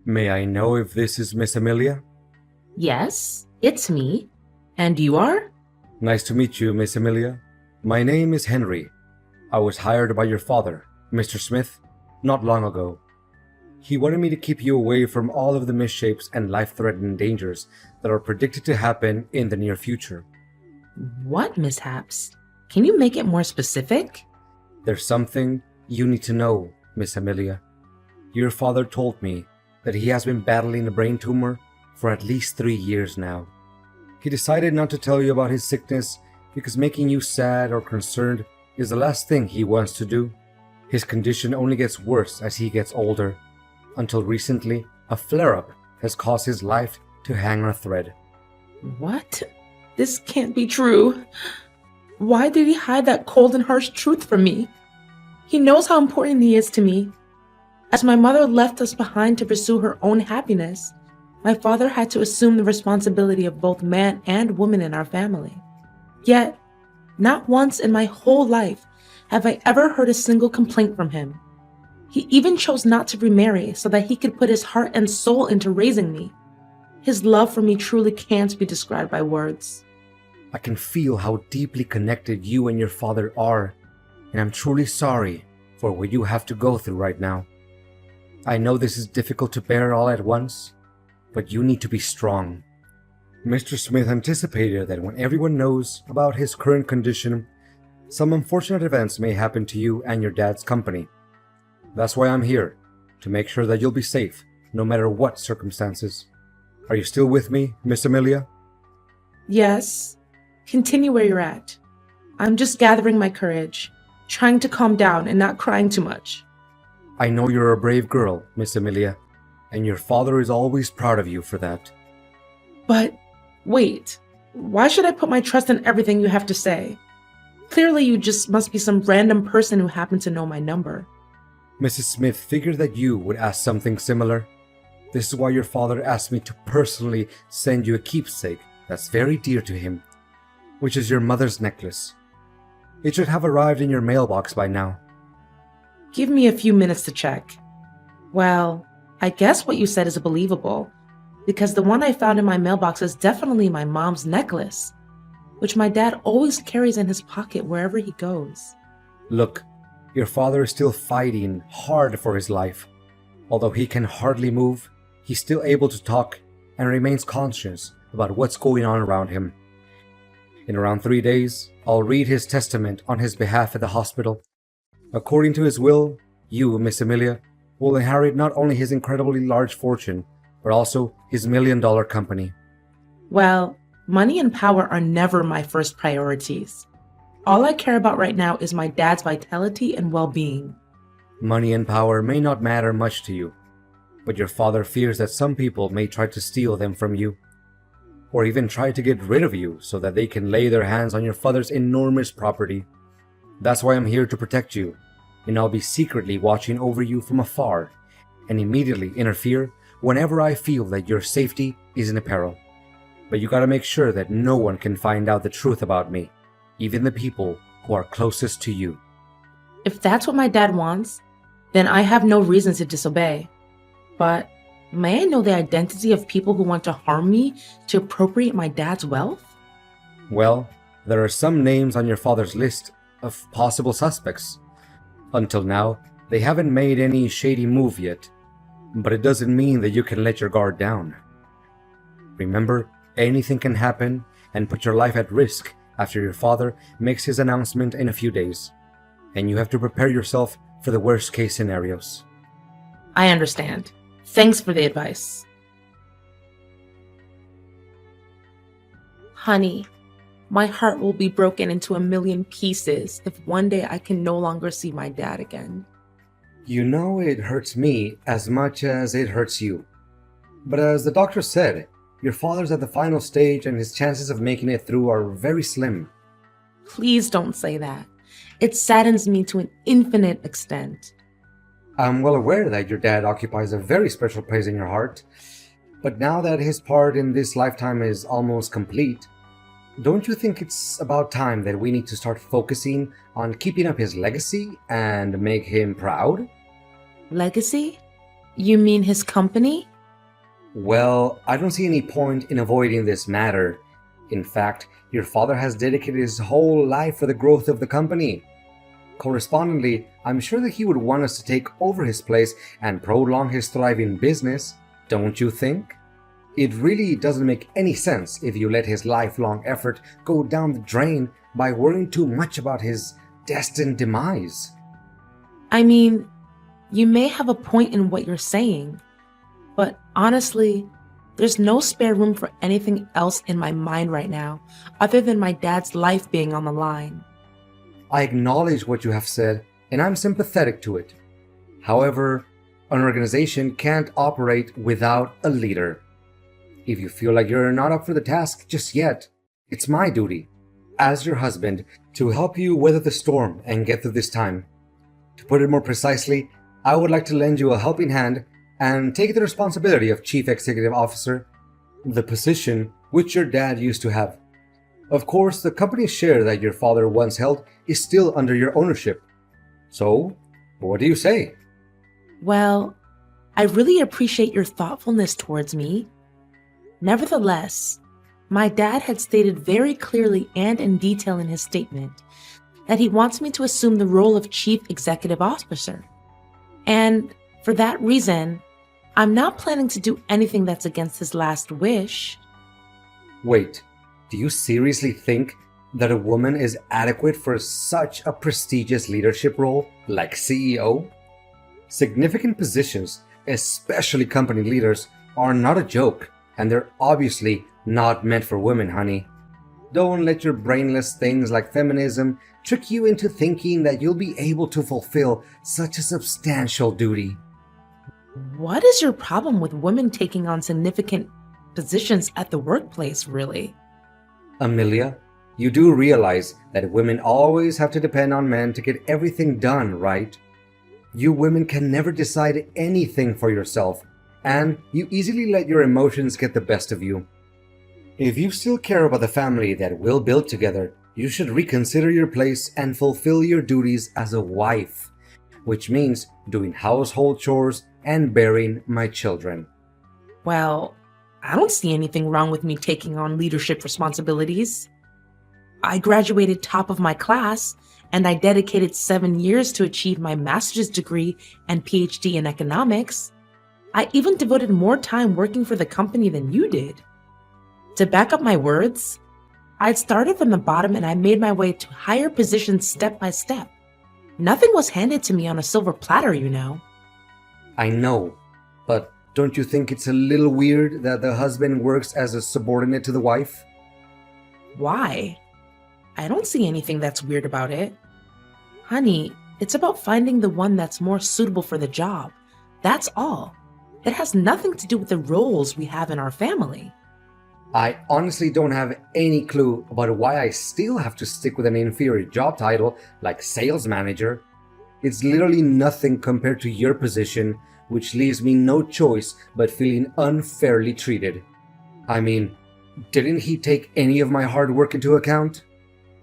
May I know if this is Miss Amelia? Yes, it's me. And you are? Nice to meet you, Miss Amelia. My name is Henry. I was hired by your father, Mr. Smith, not long ago. He wanted me to keep you away from all of the misshapes and life-threatening dangers that are predicted to happen in the near future. What mishaps? Can you make it more specific? There's something you need to know, Miss Amelia. Your father told me that he has been battling a brain tumor for at least 3 years now. He decided not to tell you about his sickness because making you sad or concerned is the last thing he wants to do. His condition only gets worse as he gets older. Until recently, a flare-up has caused his life to hang on a thread. What? This can't be true. Why did he hide that cold and harsh truth from me? He knows how important he is to me. As my mother left us behind to pursue her own happiness, my father had to assume the responsibility of both man and woman in our family. Yet, not once in my whole life have I ever heard a single complaint from him. He even chose not to remarry so that he could put his heart and soul into raising me. His love for me truly can't be described by words. I can feel how deeply connected you and your father are, and I'm truly sorry for what you have to go through right now. I know this is difficult to bear all at once, but you need to be strong. Mr. Smith anticipated that when everyone knows about his current condition, some unfortunate events may happen to you and your dad's company. That's why I'm here, to make sure that you'll be safe, no matter what circumstances. Are you still with me, Miss Amelia? Yes, continue where you're at. I'm just gathering my courage, trying to calm down and not crying too much. I know you're a brave girl, Miss Amelia, and your father is always proud of you for that. But wait, why should I put my trust in everything you have to say? Clearly you just must be some random person who happened to know my number. Mrs. Smith figured that you would ask something similar. This is why your father asked me to personally send you a keepsake that's very dear to him, which is your mother's necklace. It should have arrived in your mailbox by now. Give me a few minutes to check. Well, I guess what you said is believable, because the one I found in my mailbox is definitely my mom's necklace, which my dad always carries in his pocket wherever he goes. Look, your father is still fighting hard for his life. Although he can hardly move, he's still able to talk and remains conscious about what's going on around him. In around 3 days, I'll read his testament on his behalf at the hospital. According to his will, you, Miss Amelia, will inherit not only his incredibly large fortune, but also his $1 million company. Well, money and power are never my first priorities. All I care about right now is my dad's vitality and well-being. Money and power may not matter much to you, but your father fears that some people may try to steal them from you, or even try to get rid of you so that they can lay their hands on your father's enormous property. That's why I'm here to protect you, and I'll be secretly watching over you from afar and immediately interfere whenever I feel that your safety is in peril. But you gotta make sure that no one can find out the truth about me, even the people who are closest to you. If that's what my dad wants, then I have no reason to disobey. But may I know the identity of people who want to harm me to appropriate my dad's wealth? Well, there are some names on your father's list of possible suspects. Until now, they haven't made any shady move yet, but it doesn't mean that you can let your guard down. Remember, anything can happen and put your life at risk after your father makes his announcement in a few days, and you have to prepare yourself for the worst case scenarios. I understand. Thanks for the advice. Honey, my heart will be broken into a million pieces if one day I can no longer see my dad again. You know it hurts me as much as it hurts you. But as the doctor said, your father's at the final stage and his chances of making it through are very slim. Please don't say that. It saddens me to an infinite extent. I'm well aware that your dad occupies a very special place in your heart, but now that his part in this lifetime is almost complete, don't you think it's about time that we need to start focusing on keeping up his legacy and make him proud? Legacy? You mean his company? Well, I don't see any point in avoiding this matter. In fact, your father has dedicated his whole life for the growth of the company. Correspondingly, I'm sure that he would want us to take over his place and prolong his thriving business, don't you think? It really doesn't make any sense if you let his lifelong effort go down the drain by worrying too much about his destined demise. I mean, you may have a point in what you're saying, but honestly, there's no spare room for anything else in my mind right now, other than my dad's life being on the line. I acknowledge what you have said, and I'm sympathetic to it. However, an organization can't operate without a leader. If you feel like you're not up for the task just yet, it's my duty, as your husband, to help you weather the storm and get through this time. To put it more precisely, I would like to lend you a helping hand and take the responsibility of Chief Executive Officer, the position which your dad used to have. Of course, the company share that your father once held is still under your ownership. So, what do you say? Well, I really appreciate your thoughtfulness towards me. Nevertheless, my dad had stated very clearly and in detail in his statement that he wants me to assume the role of Chief Executive Officer. And for that reason, I'm not planning to do anything that's against his last wish. Wait, do you seriously think that a woman is adequate for such a prestigious leadership role like CEO? Significant positions, especially company leaders, are not a joke, and they're obviously not meant for women, honey. Don't let your brainless things like feminism trick you into thinking that you'll be able to fulfill such a substantial duty. What is your problem with women taking on significant positions at the workplace, really? Amelia, you do realize that women always have to depend on men to get everything done, right? You women can never decide anything for yourself, and you easily let your emotions get the best of you. If you still care about the family that we'll build together, you should reconsider your place and fulfill your duties as a wife, which means doing household chores and bearing my children. Well, I don't see anything wrong with me taking on leadership responsibilities. I graduated top of my class, and I dedicated 7 years to achieve my master's degree and PhD in economics. I even devoted more time working for the company than you did. To back up my words, I'd started from the bottom and I made my way to higher positions step by step. Nothing was handed to me on a silver platter, you know. I know, but don't you think it's a little weird that the husband works as a subordinate to the wife? Why? I don't see anything that's weird about it. Honey, it's about finding the one that's more suitable for the job. That's all. It has nothing to do with the roles we have in our family. I honestly don't have any clue about why I still have to stick with an inferior job title like sales manager. It's literally nothing compared to your position, which leaves me no choice but feeling unfairly treated. I mean, didn't he take any of my hard work into account?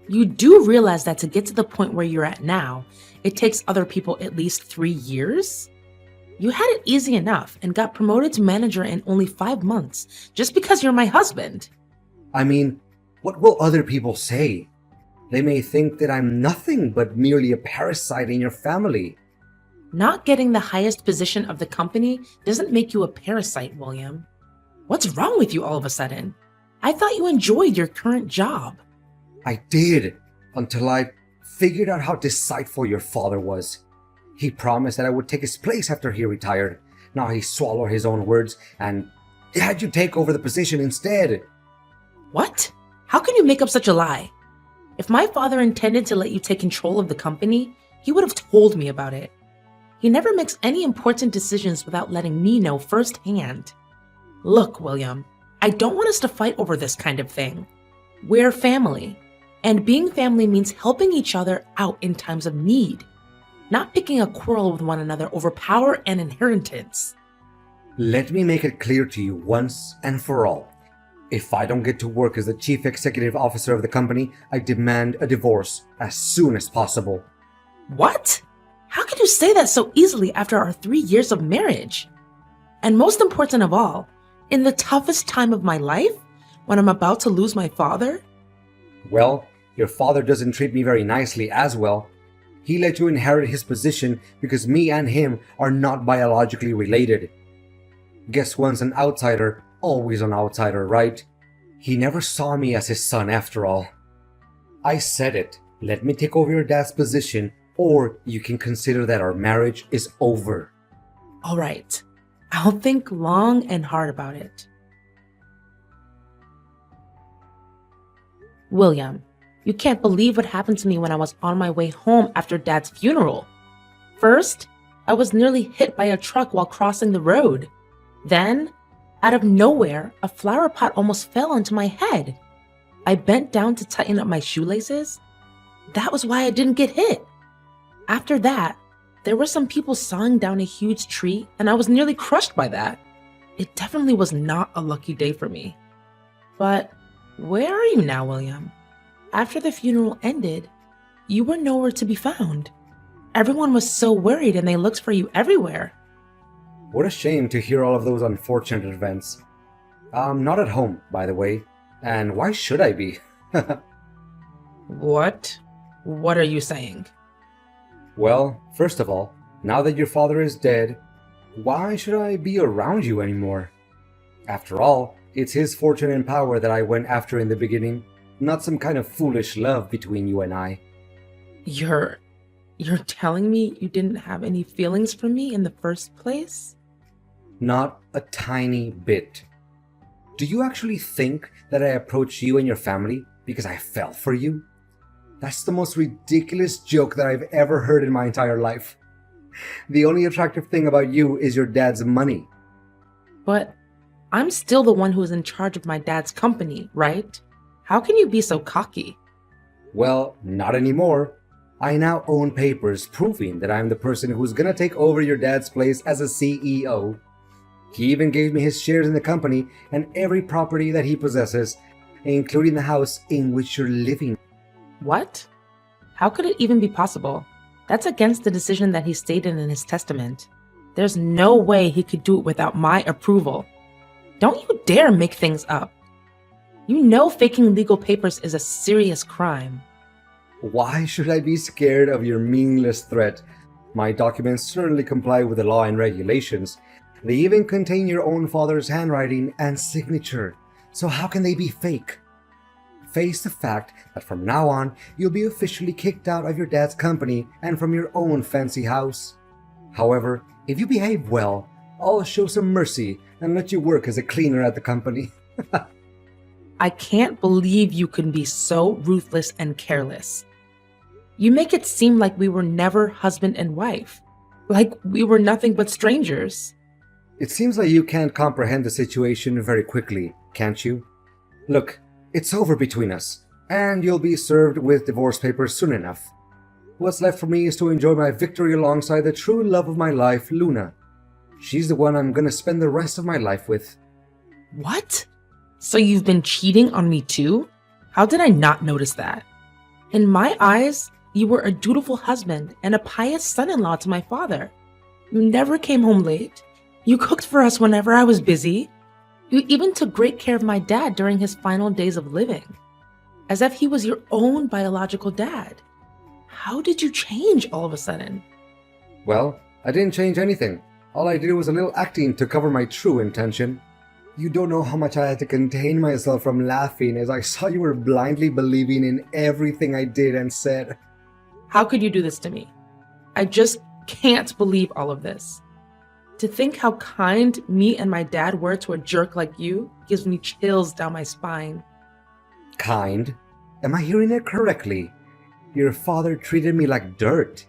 You do realize that to get to the point where you're at now, it takes other people at least 3 years? You had it easy enough and got promoted to manager in only 5 months just because you're my husband. I mean, what will other people say? They may think that I'm nothing but merely a parasite in your family. Not getting the highest position of the company doesn't make you a parasite, William. What's wrong with you all of a sudden? I thought you enjoyed your current job. I did, until I figured out how deceitful your father was. He promised that I would take his place after he retired. Now he swallowed his own words and had you take over the position instead. What? How can you make up such a lie? If my father intended to let you take control of the company, he would have told me about it. He never makes any important decisions without letting me know firsthand. Look, William, I don't want us to fight over this kind of thing. We're family, and being family means helping each other out in times of need, not picking a quarrel with one another over power and inheritance. Let me make it clear to you once and for all. If I don't get to work as the chief executive officer of the company, I demand a divorce as soon as possible. What? How could you say that so easily after our 3 years of marriage? And most important of all, In the toughest time of my life? When I'm about to lose my father? Well, your father doesn't treat me very nicely as well. He let you inherit his position because me and him are not biologically related. Guess once an outsider, always an outsider, right? He never saw me as his son after all. I said it. Let me take over your dad's position, or you can consider that our marriage is over. All right. I'll think long and hard about it. William, you can't believe what happened to me when I was on my way home after Dad's funeral. First, I was nearly hit by a truck while crossing the road. Then, out of nowhere, a flower pot almost fell onto my head. I bent down to tighten up my shoelaces. That was why I didn't get hit. After that, there were some people sawing down a huge tree, and I was nearly crushed by that. It definitely was not a lucky day for me. But where are you now, William? After the funeral ended, you were nowhere to be found. Everyone was so worried and they looked for you everywhere. What a shame to hear all of those unfortunate events. I'm not at home, by the way. And why should I be? What? What are you saying? Well, first of all, now that your father is dead, why should I be around you anymore? After all, it's his fortune and power that I went after in the beginning, not some kind of foolish love between you and I. You're telling me you didn't have any feelings for me in the first place? Not a tiny bit. Do you actually think that I approached you and your family because I fell for you? That's the most ridiculous joke that I've ever heard in my entire life. The only attractive thing about you is your dad's money. But I'm still the one who's in charge of my dad's company, right? How can you be so cocky? Well, not anymore. I now own papers proving that I'm the person who's gonna take over your dad's place as a CEO. He even gave me his shares in the company and every property that he possesses, including the house in which you're living. What? How could it even be possible? That's against the decision that he stated in his testament. There's no way he could do it without my approval. Don't you dare make things up. You know faking legal papers is a serious crime. Why should I be scared of your meaningless threat? My documents certainly comply with the law and regulations. They even contain your own father's handwriting and signature. So how can they be fake? Face the fact that from now on, you'll be officially kicked out of your dad's company and from your own fancy house. However, if you behave well, I'll show some mercy and let you work as a cleaner at the company. I can't believe you can be so ruthless and careless. You make it seem like we were never husband and wife, like we were nothing but strangers. It seems like you can't comprehend the situation very quickly, can't you? Look, it's over between us, and you'll be served with divorce papers soon enough. What's left for me is to enjoy my victory alongside the true love of my life, Luna. She's the one I'm gonna spend the rest of my life with. What? So you've been cheating on me too? How did I not notice that? In my eyes, you were a dutiful husband and a pious son-in-law to my father. You never came home late. You cooked for us whenever I was busy. You even took great care of my dad during his final days of living, as if he was your own biological dad. How did you change all of a sudden? Well, I didn't change anything. All I did was a little acting to cover my true intention. You don't know how much I had to contain myself from laughing as I saw you were blindly believing in everything I did and said. How could you do this to me? I just can't believe all of this. To think how kind me and my dad were to a jerk like you gives me chills down my spine. Kind? Am I hearing it correctly? Your father treated me like dirt.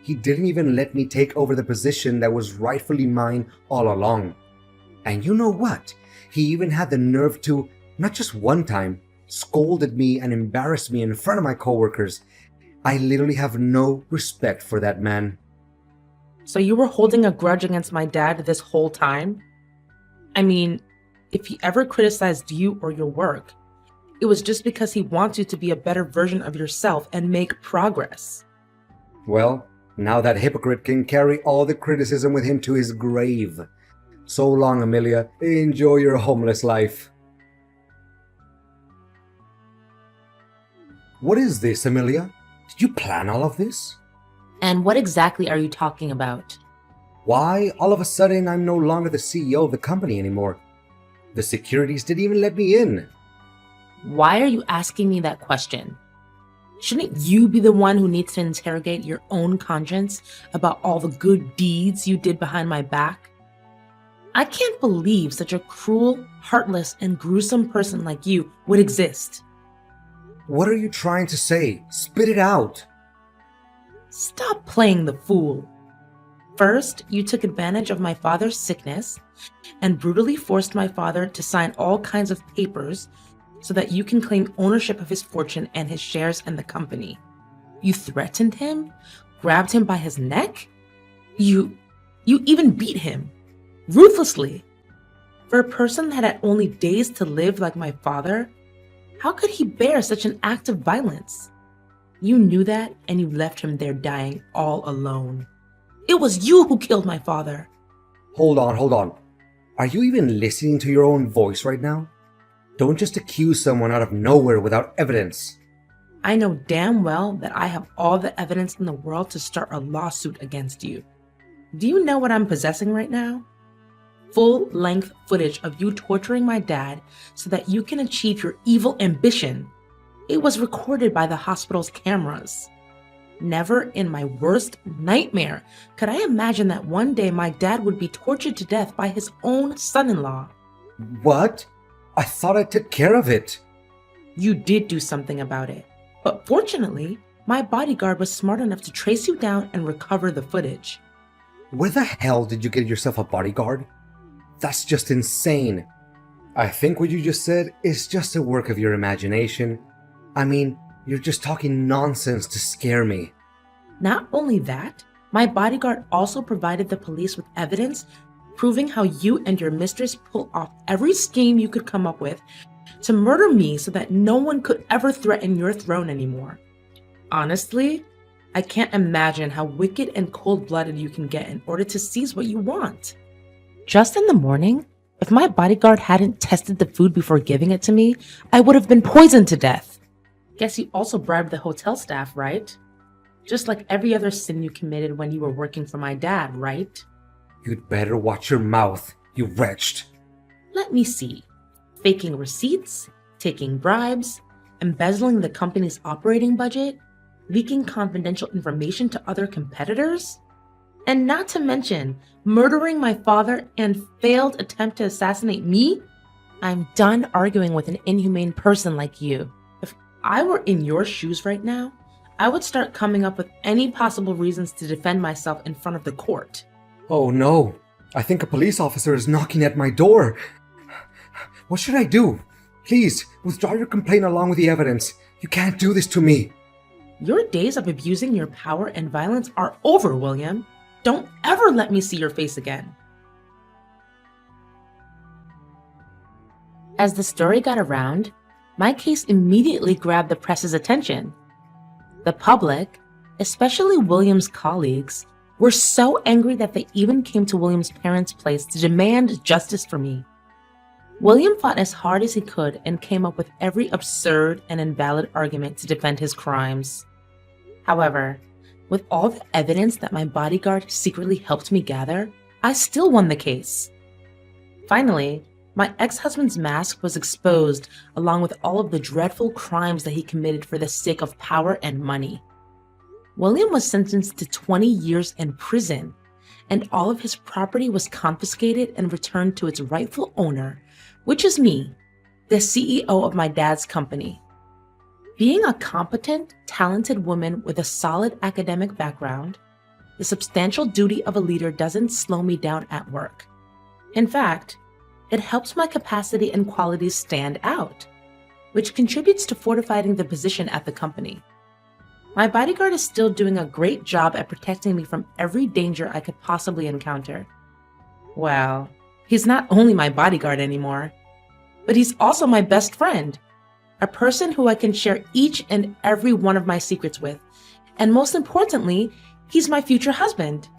He didn't even let me take over the position that was rightfully mine all along. And you know what? He even had the nerve to, not just one time, scolded me and embarrassed me in front of my coworkers. I literally have no respect for that man. So you were holding a grudge against my dad this whole time? I mean, if he ever criticized you or your work, it was just because he wants you to be a better version of yourself and make progress. Well, now that hypocrite can carry all the criticism with him to his grave. So long, Amelia. Enjoy your homeless life. What is this, Amelia? Did you plan all of this? And what exactly are you talking about? Why, all of a sudden, I'm no longer the CEO of the company anymore. The securities didn't even let me in. Why are you asking me that question? Shouldn't you be the one who needs to interrogate your own conscience about all the good deeds you did behind my back? I can't believe such a cruel, heartless, and gruesome person like you would exist. What are you trying to say? Spit it out. Stop playing the fool. First, you took advantage of my father's sickness and brutally forced my father to sign all kinds of papers so that you can claim ownership of his fortune and his shares in the company. You threatened him, grabbed him by his neck. You even beat him, ruthlessly. For a person that had only days to live like my father, how could he bear such an act of violence? You knew that, and you left him there dying all alone. It was you who killed my father. Hold on. Are you even listening to your own voice right now? Don't just accuse someone out of nowhere without evidence. I know damn well that I have all the evidence in the world to start a lawsuit against you. Do you know what I'm possessing right now? Full-length footage of you torturing my dad so that you can achieve your evil ambition. It was recorded by the hospital's cameras. Never in my worst nightmare could I imagine that one day my dad would be tortured to death by his own son-in-law. What? I thought I took care of it. You did do something about it. But fortunately, my bodyguard was smart enough to trace you down and recover the footage. Where the hell did you get yourself a bodyguard? That's just insane. I think what you just said is just a work of your imagination. I mean, you're just talking nonsense to scare me. Not only that, my bodyguard also provided the police with evidence proving how you and your mistress pulled off every scheme you could come up with to murder me so that no one could ever threaten your throne anymore. Honestly, I can't imagine how wicked and cold-blooded you can get in order to seize what you want. Just in the morning, if my bodyguard hadn't tested the food before giving it to me, I would have been poisoned to death. Guess you also bribed the hotel staff, right? Just like every other sin you committed when you were working for my dad, right? You'd better watch your mouth, you wretched. Let me see. Faking receipts, taking bribes, embezzling the company's operating budget, leaking confidential information to other competitors, and not to mention murdering my father and failed attempt to assassinate me? I'm done arguing with an inhumane person like you. If I were in your shoes right now, I would start coming up with any possible reasons to defend myself in front of the court. Oh no, I think a police officer is knocking at my door. What should I do? Please, withdraw your complaint along with the evidence. You can't do this to me. Your days of abusing your power and violence are over, William. Don't ever let me see your face again. As the story got around, my case immediately grabbed the press's attention. The public, especially William's colleagues, were so angry that they even came to William's parents' place to demand justice for me. William fought as hard as he could and came up with every absurd and invalid argument to defend his crimes. However, with all the evidence that my bodyguard secretly helped me gather, I still won the case. Finally, my ex-husband's mask was exposed along with all of the dreadful crimes that he committed for the sake of power and money. William was sentenced to 20 years in prison, and all of his property was confiscated and returned to its rightful owner, which is me, the CEO of my dad's company. Being a competent, talented woman with a solid academic background, the substantial duty of a leader doesn't slow me down at work. In fact, it helps my capacity and qualities stand out, which contributes to fortifying the position at the company. My bodyguard is still doing a great job at protecting me from every danger I could possibly encounter. Well, he's not only my bodyguard anymore, but he's also my best friend, a person who I can share each and every one of my secrets with, and most importantly, he's my future husband.